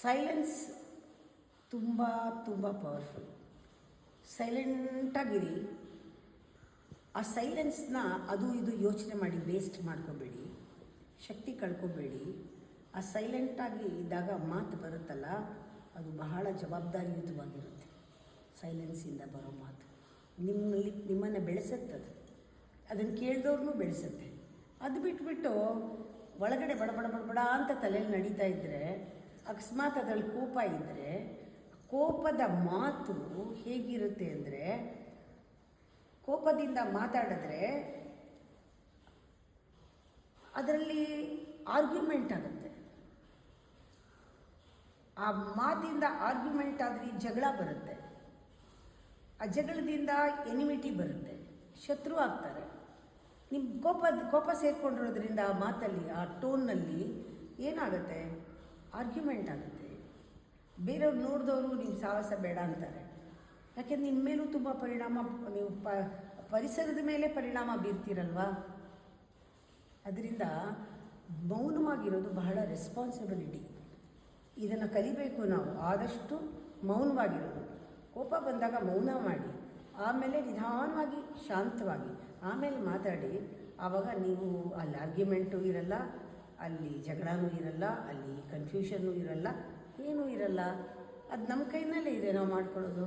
Silence ತುಂಬ ತುಂಬ powerful. ಸೈಲೆಂಟಾಗಿರಿ. ಆ ಸೈಲೆನ್ಸ್ನ ಅದು ಇದು ಯೋಚನೆ ಮಾಡಿ ವೇಸ್ಟ್ ಮಾಡ್ಕೋಬೇಡಿ, ಶಕ್ತಿ ಕಳ್ಕೊಬೇಡಿ. ಆ ಸೈಲೆಂಟಾಗಿ ಇದ್ದಾಗ ಮಾತು ಬರುತ್ತಲ್ಲ, ಅದು ಬಹಳ ಜವಾಬ್ದಾರಿಯುತವಾಗಿರುತ್ತೆ. ಸೈಲೆನ್ಸಿಂದ ಬರೋ ಮಾತು ನಿಮ್ಮನ್ನು ಬೆಳೆಸುತ್ತದೆ. ಅದನ್ನು ಕೇಳಿದವ್ರನ್ನೂ ಬೆಳೆಸುತ್ತೆ. ಅದು ಬಿಟ್ಬಿಟ್ಟು ಒಳಗಡೆ ಬಡಬಡ ಅಂತ ತಲೆಯಲ್ಲಿ ನಡೀತಾ ಇದ್ದರೆ, ಅಕಸ್ಮಾತ್ ಅದರಲ್ಲಿ ಕೋಪ ಇದ್ದರೆ, ಕೋಪದ ಮಾತು ಹೇಗಿರುತ್ತೆ ಅಂದರೆ, ಕೋಪದಿಂದ ಮಾತಾಡಿದ್ರೆ ಅದರಲ್ಲಿ ಆರ್ಗ್ಯುಮೆಂಟ್ ಆಗುತ್ತೆ. ಆ ಮಾತಿಂದ ಆರ್ಗ್ಯುಮೆಂಟ್ ಆದರೆ ಜಗಳ ಬರುತ್ತೆ. ಆ ಜಗಳದಿಂದ ಎನಿಮಿಟಿ ಬರುತ್ತೆ, ಶತ್ರು ಆಗ್ತಾರೆ. ನಿಮ್ಮ ಕೋಪ ಸೇರಿಕೊಂಡಿರೋದ್ರಿಂದ ಆ ಮಾತಲ್ಲಿ, ಆ ಟೋನ್ನಲ್ಲಿ ಏನಾಗುತ್ತೆ, ಆರ್ಗ್ಯುಮೆಂಟ್ ಆಗುತ್ತೆ. ಬೇರೆಯವ್ರು ನೋಡಿದವರು ನೀವು ಸಾಹಸ ಬೇಡ ಅಂತಾರೆ. ಯಾಕೆಂದ್ರೆ ನಿಮ್ಮ ಮೇಲೂ ತುಂಬ ಪರಿಣಾಮ, ನೀವು ಪರಿಸರದ ಮೇಲೆ ಪರಿಣಾಮ ಬೀರ್ತೀರಲ್ವಾ. ಅದರಿಂದ ಮೌನವಾಗಿರೋದು ಬಹಳ ರೆಸ್ಪಾನ್ಸಿಬಿಲಿಟಿ. ಇದನ್ನು ಕಲಿಬೇಕು ನಾವು. ಆದಷ್ಟು ಮೌನವಾಗಿರೋದು. ಕೋಪ ಬಂದಾಗ ಮೌನ ಮಾಡಿ, ಆಮೇಲೆ ನಿಧಾನವಾಗಿ ಶಾಂತವಾಗಿ ಆಮೇಲೆ ಮಾತಾಡಿ. ಆವಾಗ ನೀವು ಅಲ್ಲಿ ಆರ್ಗ್ಯುಮೆಂಟು ಇರಲ್ಲ, ಅಲ್ಲಿ ಜಗಳನೂ ಇರಲ್ಲ, ಅಲ್ಲಿ ಕನ್ಫ್ಯೂಷನ್ನೂ ಇರಲ್ಲ, ಏನೂ ಇರಲ್ಲ. ಅದು ನಮ್ಮ ಕೈನಲ್ಲೇ ಇದೆ ನಾವು ಮಾಡ್ಕೊಳ್ಳೋದು.